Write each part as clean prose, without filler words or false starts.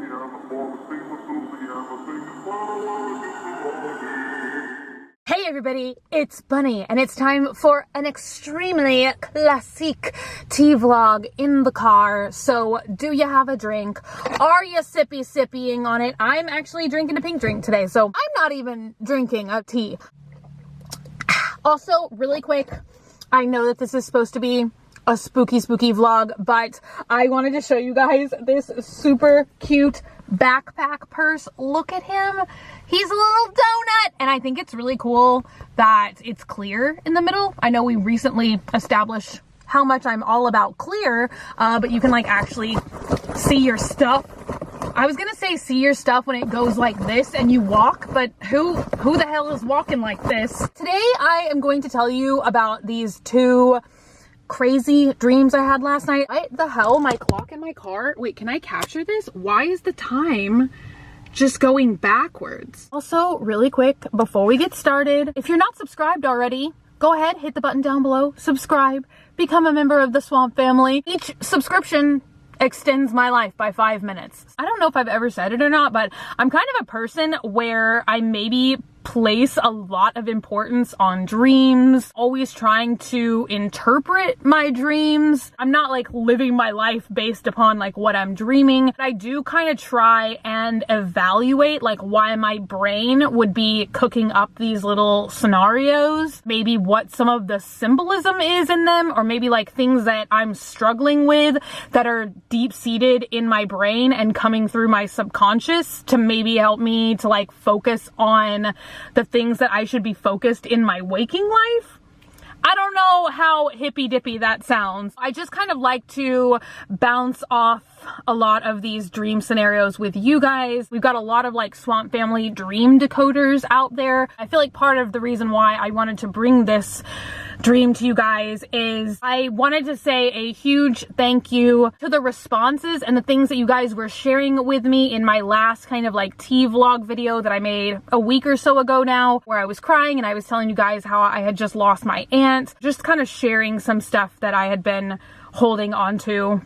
Hey everybody, it's Bunny, and it's time for an extremely classic tea vlog in the car. So, do you have a drink? Are you sipping on it? I'm actually drinking a pink drink today, so I'm not even drinking a tea. Also, really quick, I know that this is supposed to be a spooky vlog, but I wanted to show you guys this super cute backpack purse. Look at him. He's a little donut, and I think it's really cool that it's clear in the middle. I know we recently established how much I'm all about clear, but you can like actually see your stuff. I was gonna say see your stuff when it goes like this and you walk, but who the hell is walking like this? Today I am going to tell you about these two crazy dreams I had last night. What the hell? My clock in my car. Wait, can I capture this? Why is the time just going backwards? Also, really quick, before we get started, if you're not subscribed already, go ahead, hit the button down below, subscribe, become a member of the Swamp family. Each subscription extends my life by 5 minutes. I don't know if I've ever said it or not, but I'm kind of a person where I maybe place a lot of importance on dreams, always trying to interpret my dreams. I'm not like living my life based upon like what I'm dreaming. I do kind of try and evaluate like why my brain would be cooking up these little scenarios, maybe what some of the symbolism is in them, or maybe like things that I'm struggling with that are deep-seated in my brain and coming through my subconscious to maybe help me to like focus on the things that I should be focused in my waking life. I don't know how hippy-dippy that sounds. I just kind of like to bounce off a lot of these dream scenarios with you guys. We've got a lot of like Swamp Family dream decoders out there. I feel like part of the reason why I wanted to bring this dream to you guys is I wanted to say a huge thank you to the responses and the things that you guys were sharing with me in my last kind of like tea vlog video that I made a week or so ago now, where I was crying and I was telling you guys how I had just lost my aunt, just kind of sharing some stuff that I had been holding on to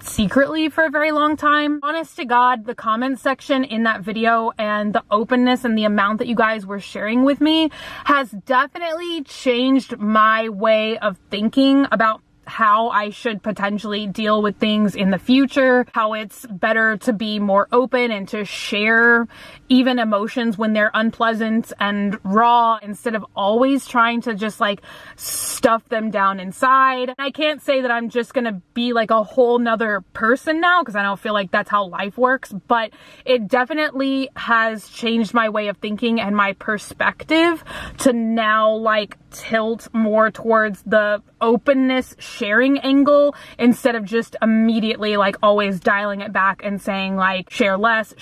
secretly for a very long time. Honest to God, the comment section in that video and the openness and the amount that you guys were sharing with me has definitely changed my way of thinking about how I should potentially deal with things in the future, how it's better to be more open and to share even emotions when they're unpleasant and raw instead of always trying to just like stuff them down inside. I can't say that I'm just gonna be like a whole nother person now, because I don't feel like that's how life works, but it definitely has changed my way of thinking and my perspective to now like tilt more towards the openness sharing angle instead of just immediately like always dialing it back and saying like share less,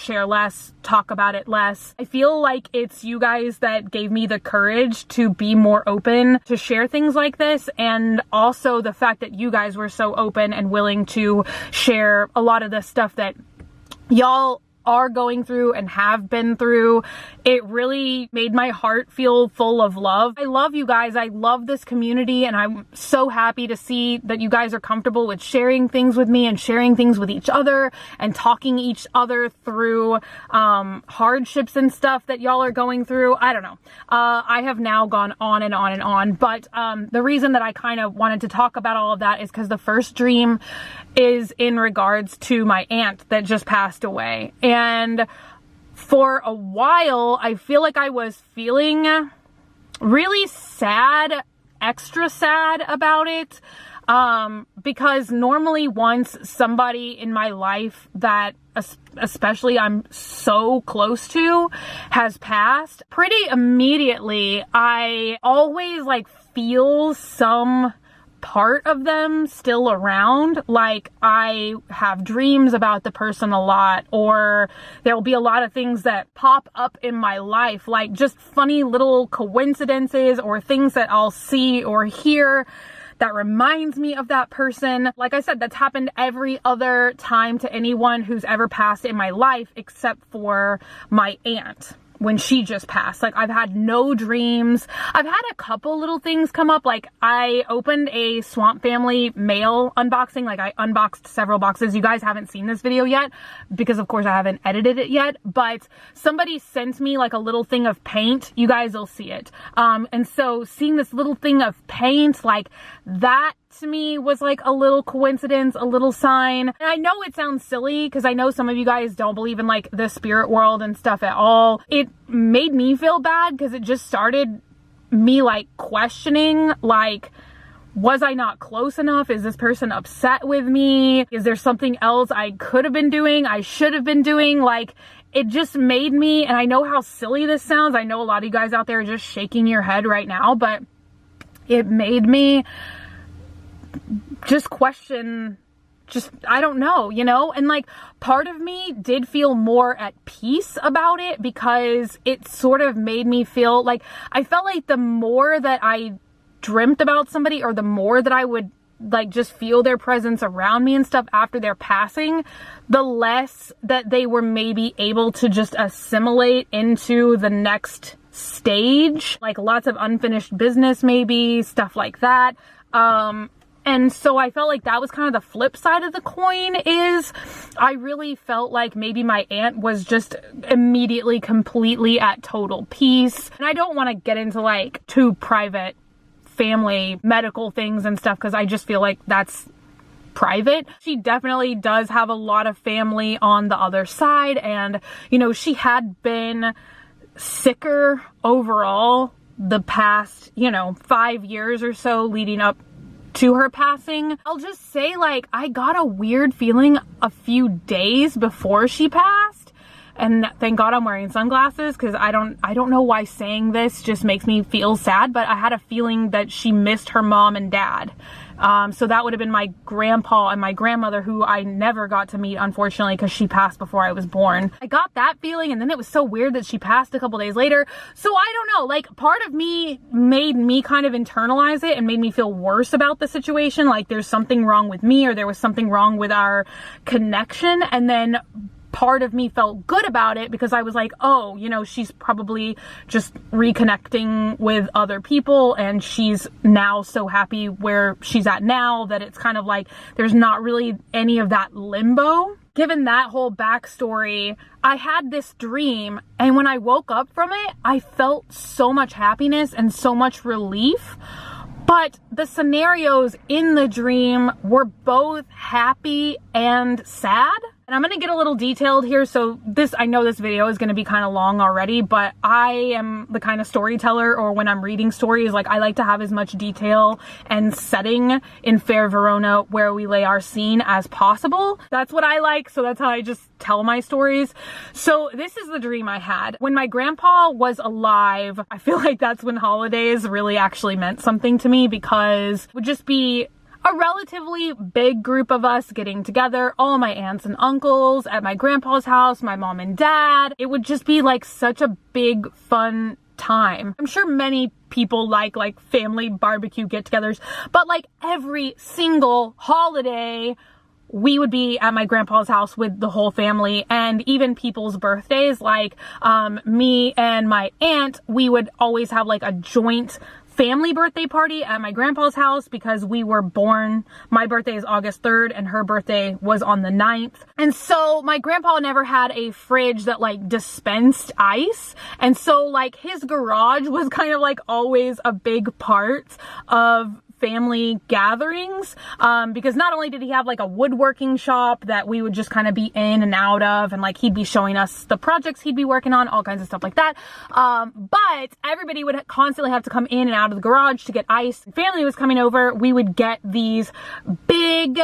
talk about it less. I feel like it's you guys that gave me the courage to be more open to share things like this, and also the fact that you guys were so open and willing to share a lot of the stuff that y'all are going through and have been through. It really made my heart feel full of love. I love you guys. I love this community, and I'm so happy to see that you guys are comfortable with sharing things with me and sharing things with each other and talking each other through hardships and stuff that y'all are going through. I don't know. I have now gone on and on and on, but the reason that I kind of wanted to talk about all of that is because the first dream is in regards to my aunt that just passed away. And for a while, I feel like I was feeling really sad, extra sad about it. Because normally once somebody in my life that especially I'm so close to has passed, pretty immediately I always like feel some part of them still around. Like I have dreams about the person a lot, or there will be a lot of things that pop up in my life, like just funny little coincidences or things that I'll see or hear that reminds me of that person. Like I said, that's happened every other time to anyone who's ever passed in my life except for my aunt. when she just passed. Like, I've had no dreams. I've had a couple little things come up. Like, I opened a Swamp Family mail unboxing. Like, I unboxed several boxes. You guys haven't seen this video yet because of course I haven't edited it yet, but somebody sent me like a little thing of paint. You guys will see it. And so seeing this little thing of paint, like, that to me was like a little coincidence, a little sign. And I know it sounds silly because I know some of you guys don't believe in like the spirit world and stuff at all. It made me feel bad because it just started me like questioning, like, was I not close enough? Is this person upset with me? Is there something else I could have been doing? I should have been doing? Like, it just made me, and I know how silly this sounds. I know a lot of you guys out there are just shaking your head right now, but it made me just question, just, I don't know, you know? And like, part of me did feel more at peace about it because it sort of made me feel like, I felt like the more that I dreamt about somebody, or the more that I would like just feel their presence around me and stuff after their passing, the less that they were maybe able to just assimilate into the next stage, like lots of unfinished business, maybe stuff like that. And so I felt like that was kind of the flip side of the coin, is I really felt like maybe my aunt was just immediately completely at total peace. And I don't want to get into like too private family medical things and stuff because I just feel like that's private. She definitely does have a lot of family on the other side, and you know, she had been sicker overall the past, you know, 5 years or so leading up to her passing. I'll just say, like, I got a weird feeling a few days before she passed, and thank God I'm wearing sunglasses because I don't know why saying this just makes me feel sad, but I had a feeling that she missed her mom and dad. So that would have been my grandpa and my grandmother, who I never got to meet, unfortunately, because she passed before I was born. I got that feeling, and then it was so weird that she passed a couple days later. So I don't know, like, part of me made me kind of internalize it and made me feel worse about the situation, like there's something wrong with me, or there was something wrong with our connection. And then part of me felt good about it because I was like, oh, you know, she's probably just reconnecting with other people, and she's now so happy where she's at now that it's kind of like there's not really any of that limbo. Given that whole backstory, I had this dream, and when I woke up from it, I felt so much happiness and so much relief. But the scenarios in the dream were both happy and sad. And I'm going to get a little detailed here. So this, I know this video is going to be kind of long already, but I am the kind of storyteller, or when I'm reading stories, like, I like to have as much detail and setting in Fair Verona where we lay our scene as possible. That's what I like. So that's how I just tell my stories. So this is the dream I had. When my grandpa was alive, I feel like that's when holidays really actually meant something to me, because it would just be a relatively big group of us getting together, all my aunts and uncles at my grandpa's house, my mom and dad. It would just be like such a big, fun time. I'm sure many people like family barbecue get-togethers, but like every single holiday, we would be at my grandpa's house with the whole family. And even people's birthdays, like me and my aunt, we would always have like a joint family birthday party at my grandpa's house because we were born, my birthday is August 3rd and her birthday was on the 9th. And so my grandpa never had a fridge that like dispensed ice. And so like his garage was kind of like always a big part of family gatherings, because not only did he have like a woodworking shop that we would just kind of be in and out of, and like he'd be showing us the projects he'd be working on, all kinds of stuff like that, but everybody would constantly have to come in and out of the garage to get ice. Family was coming over, we would get these big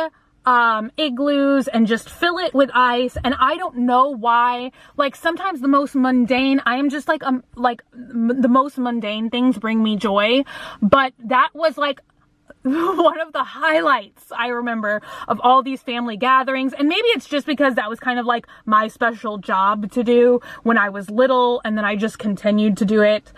igloos and just fill it with ice. And I don't know why, like sometimes the most mundane, I am just like the most mundane things bring me joy, but that was like one of the highlights I remember of all these family gatherings. And maybe it's just because that was kind of like my special job to do when I was little, and then I just continued to do it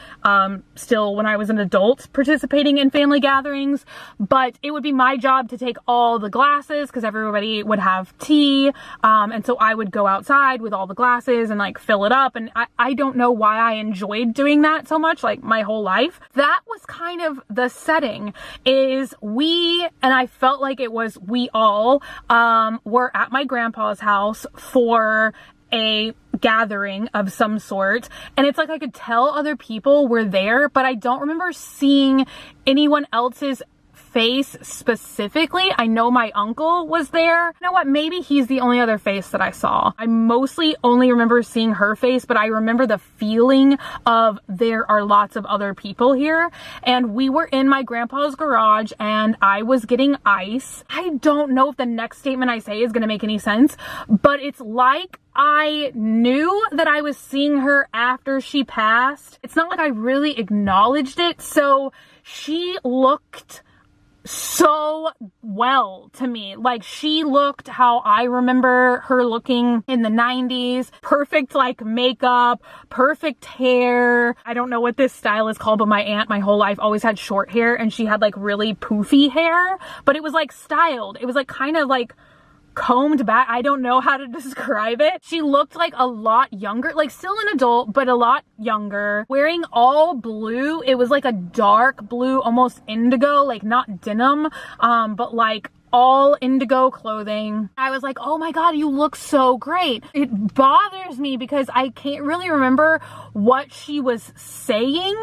still when I was an adult participating in family gatherings. But it would be my job to take all the glasses because everybody would have tea, and so I would go outside with all the glasses and like fill it up. And I don't know why I enjoyed doing that so much, like my whole life. That was kind of the setting, is we, and I felt like it was we all, were at my grandpa's house for a gathering of some sort. And it's like I could tell other people were there, but I don't remember seeing anyone else's face specifically. I know my uncle was there. You know what? Maybe he's the only other face that I saw. I mostly only remember seeing her face, but I remember the feeling of there are lots of other people here. And we were in my grandpa's garage and I was getting ice. I don't know if the next statement I say is going to make any sense, but it's like I knew that I was seeing her after she passed. It's not like I really acknowledged it. So she looked so well to me. Like, she looked how I remember her looking in the 90s. Perfect like makeup, perfect hair. I don't know what this style is called, but my aunt my whole life always had short hair and she had like really poofy hair, but it was like styled. It was like kind of like combed back. I don't know how to describe it. She looked like a lot younger, like still an adult, but a lot younger, wearing all blue. It was like a dark blue, almost indigo, like not denim, but like all indigo clothing. I was like, oh my God, you look so great. It bothers me because I can't really remember what she was saying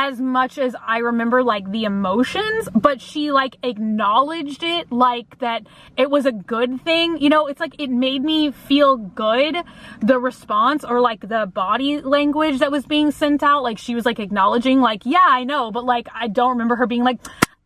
as much as I remember like the emotions, but she like acknowledged it like that it was a good thing. You know, it's like it made me feel good, the response or like the body language that was being sent out. Like she was like acknowledging like, yeah, I know, but like I don't remember her being like,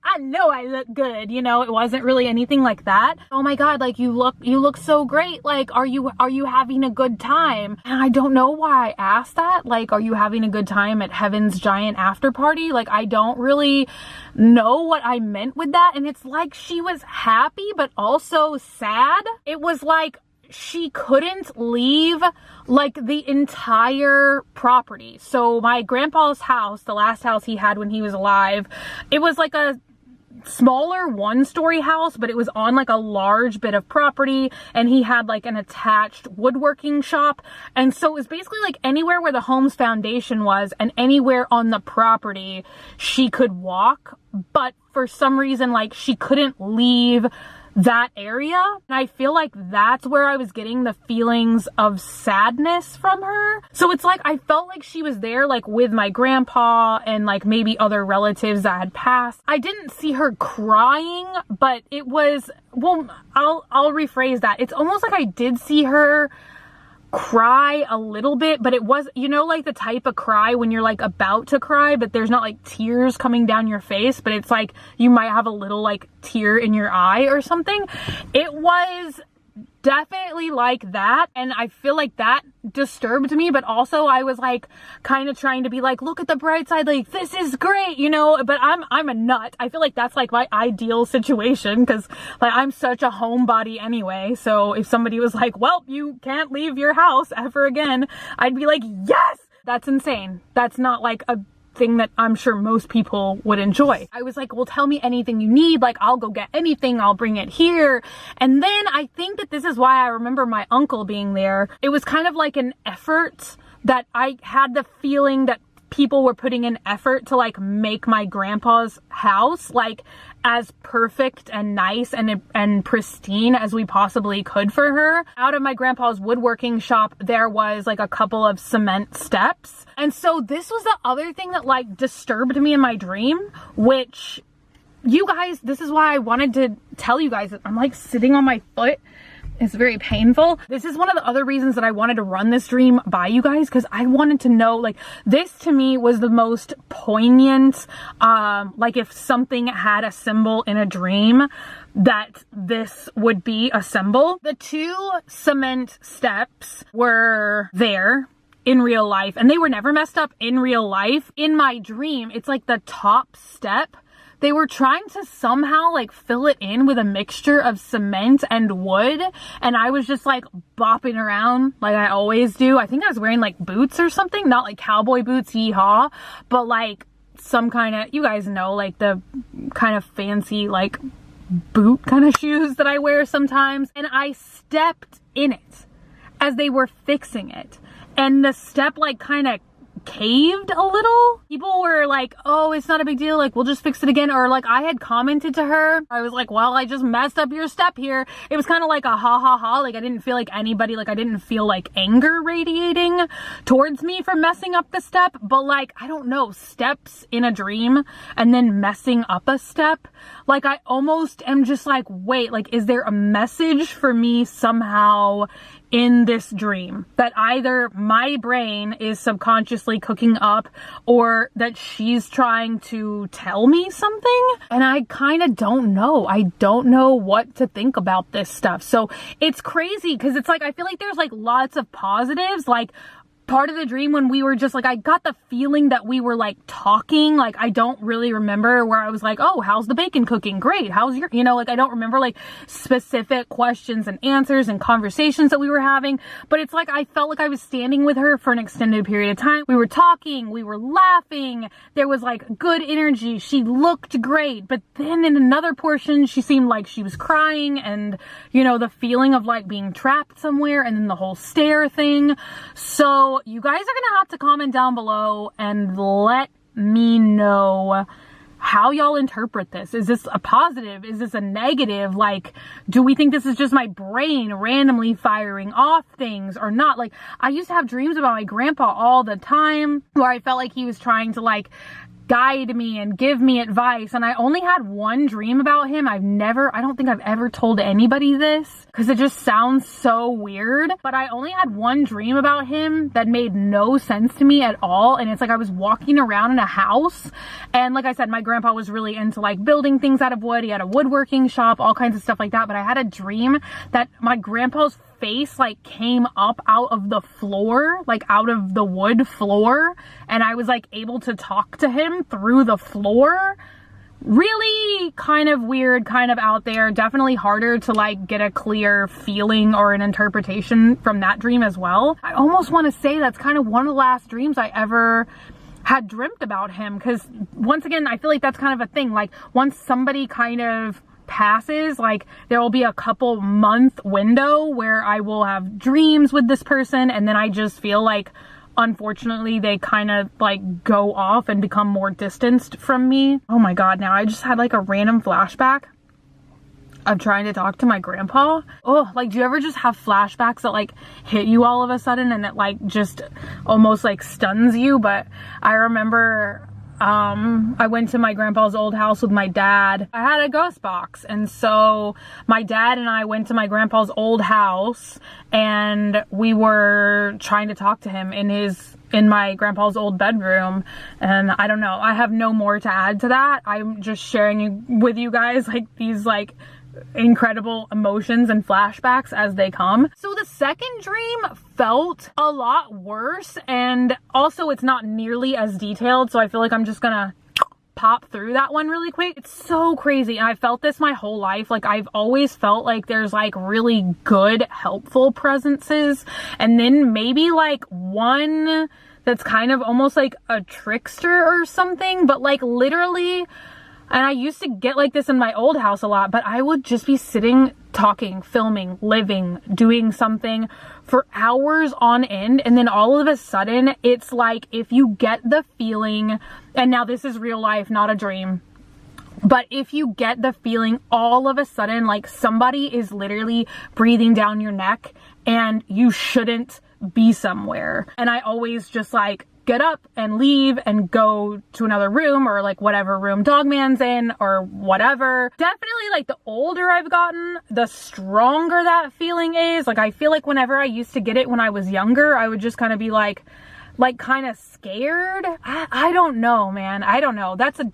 I know I look good, you know. It wasn't really anything like that. Oh my God, like you look so great. Like, are you having a good time? And I don't know why I asked that. Like, are you having a good time at Heaven's Giant After Party? Like, I don't really know what I meant with that. And it's like she was happy, but also sad. It was like she couldn't leave like the entire property. So my grandpa's house, the last house he had when he was alive, it was like a smaller one-story house, but it was on like a large bit of property, and he had like an attached woodworking shop. And so it was basically like anywhere where the home's foundation was and anywhere on the property she could walk, but for some reason like she couldn't leave that area. And I feel like that's where I was getting the feelings of sadness from her. So it's like I felt like she was there like with my grandpa and like maybe other relatives that had passed. I didn't see her crying, but it was, well, I'll rephrase that. It's almost like I did see her cry a little bit, but it was, you know, like the type of cry when you're like about to cry, but there's not like tears coming down your face, but it's like you might have a little like tear in your eye or something. It was definitely like that, and I feel like that disturbed me, but also I was like kind of trying to be like, look at the bright side, like this is great, you know. But I'm a nut. I feel like that's like my ideal situation because like I'm such a homebody anyway. So if somebody was like, well, you can't leave your house ever again, I'd be like, yes. That's insane. That's not like a thing that I'm sure most people would enjoy. I was like, well, tell me anything you need. Like, I'll go get anything. I'll bring it here. And then I think that this is why I remember my uncle being there. It was kind of like an effort that I had the feeling that people were putting in effort to like make my grandpa's house like as perfect and nice and pristine as we possibly could for her. Out of my grandpa's woodworking shop, there was like a couple of cement steps. And so this was the other thing that like disturbed me in my dream, which you guys, this is why I wanted to tell you guys that I'm like sitting on my foot. It's very painful. This is one of the other reasons that I wanted to run this dream by you guys, because I wanted to know, like, this to me was the most poignant, like if something had a symbol in a dream, that this would be a symbol. The two cement steps were there in real life, and they were never messed up in real life. In my dream, it's like the top step they were trying to somehow like fill it in with a mixture of cement and wood, and I was just like bopping around like I always do. I think I was wearing like boots or something, not like cowboy boots, yeehaw, but like some kind of, you guys know, like the kind of fancy like boot kind of shoes that I wear sometimes, and I stepped in it as they were fixing it, and the step like kind of caved a little. People were like, oh, it's not a big deal, like we'll just fix it again, or like I had commented to her, I was like, well, I just messed up your step here. It was kind of like a ha ha ha, like I didn't feel like anybody, like I didn't feel like anger radiating towards me for messing up the step, but like I don't know, steps in a dream and then messing up a step, like I almost am just like, wait, like is there a message for me somehow in this dream that either my brain is subconsciously cooking up or that she's trying to tell me something? And I kind of don't know. I don't know what to think about this stuff. So it's crazy because it's like, I feel like there's like lots of positives, like part of the dream when we were just like, I got the feeling that we were like talking, like I don't really remember where I was like, oh, how's the bacon cooking? Great. How's your, you know, like I don't remember like specific questions and answers and conversations that we were having, but it's like I felt like I was standing with her for an extended period of time. We were talking, we were laughing, there was like good energy, she looked great, but then in another portion she seemed like she was crying, and you know, the feeling of like being trapped somewhere, and then the whole stare thing. So you guys are gonna have to comment down below and let me know how y'all interpret this. Is this a positive? Is this a negative? Like, do we think this is just my brain randomly firing off things or not? Like, I used to have dreams about my grandpa all the time where I felt like he was trying to like guide me and give me advice, and I only had one dream about him. I don't think I've ever told anybody this because it just sounds so weird, but I only had one dream about him that made no sense to me at all. And it's like I was walking around in a house, and like I said, my grandpa was really into like building things out of wood. He had a woodworking shop, all kinds of stuff like that, but I had a dream that my grandpa's face like came up out of the floor, like out of the wood floor, and I was like able to talk to him through the floor. Really kind of weird, kind of out there, definitely harder to like get a clear feeling or an interpretation from that dream as well. I almost want to say that's kind of one of the last dreams I ever had dreamt about him, because once again, I feel like that's kind of a thing, like once somebody kind of passes, like there will be a couple month window where I will have dreams with this person, and then I just feel like unfortunately they kind of like go off and become more distanced from me. Oh my god, now I just had like a random flashback of trying to talk to my grandpa. Oh, like do you ever just have flashbacks that like hit you all of a sudden and it like just almost like stuns you? But I remember I went to my grandpa's old house with my dad. I had a ghost box, and so my dad and I went to my grandpa's old house, and we were trying to talk to him in my grandpa's old bedroom. And I don't know, I have no more to add to that. I'm just sharing with you guys like these like incredible emotions and flashbacks as they come. So the second dream felt a lot worse, and also it's not nearly as detailed, so I feel like I'm just gonna pop through that one really quick. It's so crazy, and I felt this my whole life. Like I've always felt like there's like really good helpful presences, and then maybe like one that's kind of almost like a trickster or something, but like literally. And I used to get like this in my old house a lot, but I would just be sitting, talking, filming, living, doing something for hours on end. And then all of a sudden, it's like if you get the feeling, and now this is real life, not a dream, but if you get the feeling all of a sudden, like somebody is literally breathing down your neck and you shouldn't be somewhere. And I always just like get up and leave and go to another room, or like whatever room Dogman's in or whatever. Definitely like the older I've gotten, the stronger that feeling is. Like I feel like whenever I used to get it when I was younger, I would just kind of be like, like kind of scared. I don't know, man. I don't know. That's a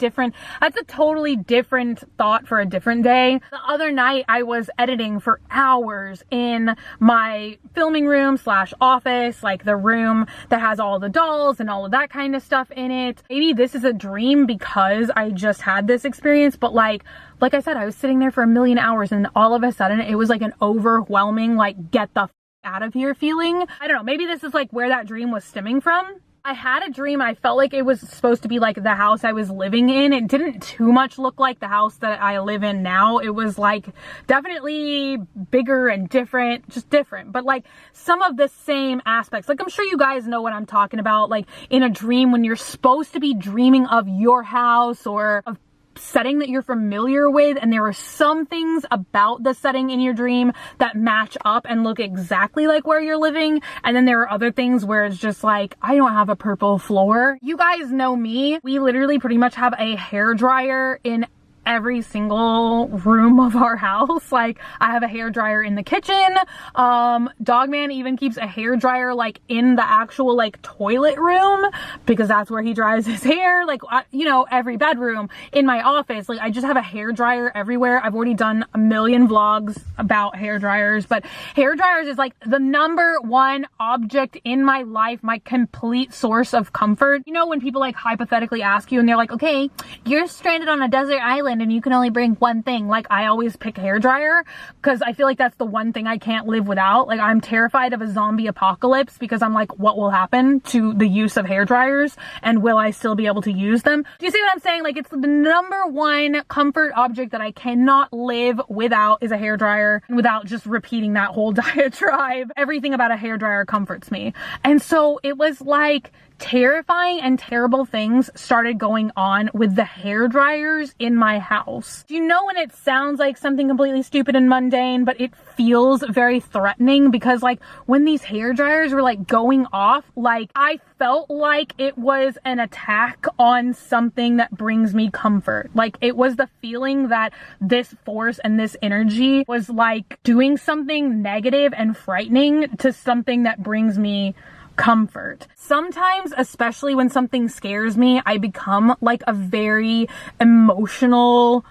totally different thought for a different day. The other night I was editing for hours in my filming room slash office, like the room that has all the dolls and all of that kind of stuff in it. Maybe this is a dream because I just had this experience, but like I said, I was sitting there for a million hours and all of a sudden it was like an overwhelming, like, get the out of here feeling. I don't know, maybe this is like where that dream was stemming from. I had a dream, I felt like it was supposed to be like the house I was living in. It didn't too much look like the house that I live in now. It was like definitely bigger and different, just different, but like some of the same aspects. Like, I'm sure you guys know what I'm talking about, like in a dream when you're supposed to be dreaming of your house or of setting that you're familiar with, and there are some things about the setting in your dream that match up and look exactly like where you're living, and then there are other things where it's just like, I don't have a purple floor. You guys know me. We literally pretty much have a hairdryer in every single room of our house. Like, I have a hairdryer in the kitchen. Dogman even keeps a hairdryer like in the actual like toilet room because that's where he dries his hair. Like, you know, every bedroom. In my office, like, I just have a hairdryer everywhere. I've already done a million vlogs about hairdryers, but hairdryers is like the #1 object in my life, my complete source of comfort. You know, when people like hypothetically ask you and they're like, okay, you're stranded on a desert island and you can only bring one thing. Like, I always pick hairdryer because I feel like that's the one thing I can't live without. Like, I'm terrified of a zombie apocalypse because I'm like, what will happen to the use of hairdryers and will I still be able to use them? Do you see what I'm saying? Like, it's the #1 comfort object that I cannot live without is a hairdryer. And without just repeating that whole diatribe, everything about a hairdryer comforts me. And so it was like terrifying and terrible things started going on with the hair dryers in my house. Do you know when it sounds like something completely stupid and mundane, but it feels very threatening? Because like when these hair dryers were like going off, like I felt like it was an attack on something that brings me comfort. Like, it was the feeling that this force and this energy was like doing something negative and frightening to something that brings me comfort. Sometimes, especially when something scares me, I become like a very emotional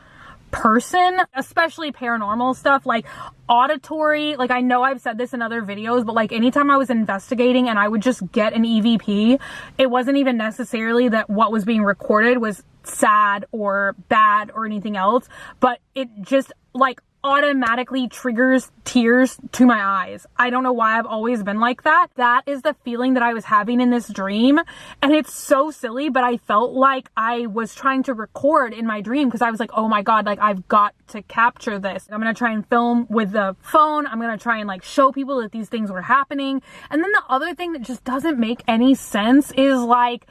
person, especially paranormal stuff, like auditory. Like, I know I've said this in other videos, but like anytime I was investigating and I would just get an EVP, it wasn't even necessarily that what was being recorded was sad or bad or anything else, but it just like automatically triggers tears to my eyes. I don't know why I've always been like that. That is the feeling that I was having in this dream. And it's so silly, but I felt like I was trying to record in my dream because I was like, oh my God, like I've got to capture this. I'm going to try and film with the phone. I'm going to try and like show people that these things were happening. And then the other thing that just doesn't make any sense is like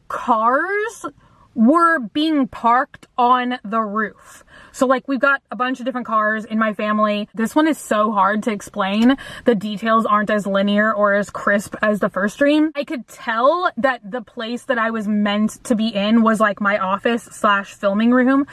cars were being parked on the roof. So like we've got a bunch of different cars in my family. This one is so hard to explain. The details aren't as linear or as crisp as the first dream. I could tell that the place that I was meant to be in was like my office slash filming room,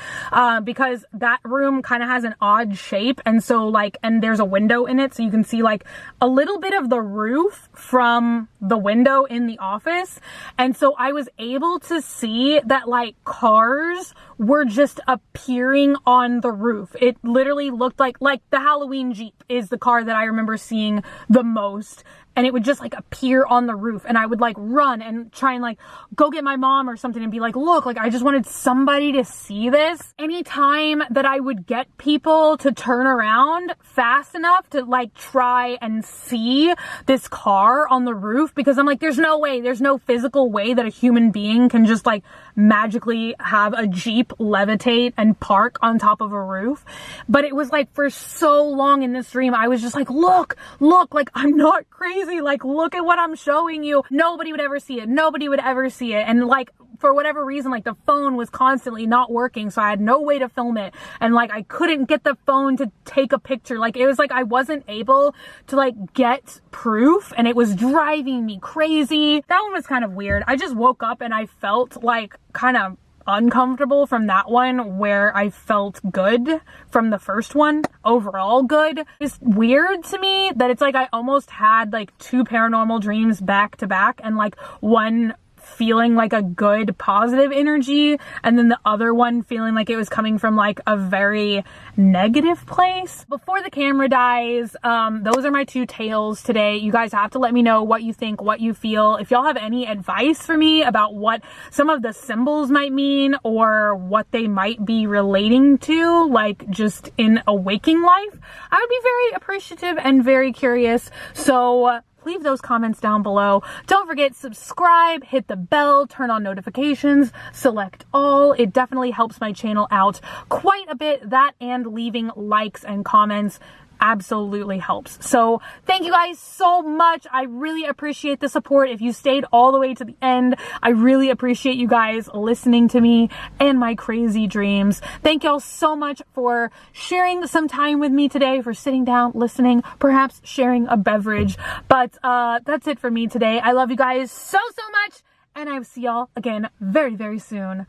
because that room kind of has an odd shape. And so like, and there's a window in it. So you can see like a little bit of the roof from the window in the office. And so I was able to see that like cars were just appearing on the roof. It literally looked like the Halloween Jeep is the car that I remember seeing the most. And it would just like appear on the roof, and I would like run and try and like go get my mom or something and be like, look, like I just wanted somebody to see this. Anytime that I would get people to turn around fast enough to like try and see this car on the roof, because I'm like, there's no way, there's no physical way that a human being can just like magically have a Jeep levitate and park on top of a roof. But it was like for so long in this dream, I was just like, look, like I'm not crazy. Like, look at what I'm showing you. Nobody would ever see it. Nobody would ever see it. And like, for whatever reason, like the phone was constantly not working. So I had no way to film it. And like, I couldn't get the phone to take a picture. Like, it was like, I wasn't able to like get proof, and it was driving me crazy. That one was kind of weird. I just woke up and I felt like kind of uncomfortable from that one where I felt good from the first one, overall good. It's weird to me that it's like I almost had like 2 paranormal dreams back to back, and like one feeling like a good positive energy and then the other one feeling like it was coming from like a very negative place. Before the camera dies, those are my 2 tales today. You guys have to let me know what you think, what you feel. If y'all have any advice for me about what some of the symbols might mean or what they might be relating to, like just in a waking life, I would be very appreciative and very curious. So leave those comments down below. Don't forget, subscribe, hit the bell, turn on notifications, select all. It definitely helps my channel out quite a bit. That and leaving likes and comments absolutely helps. So thank you guys so much. I really appreciate the support. If you stayed all the way to the end, I really appreciate you guys listening to me and my crazy dreams. Thank y'all so much for sharing some time with me today, for sitting down, listening, perhaps sharing a beverage. But that's it for me today. I love you guys so much, and I will see y'all again very, very soon.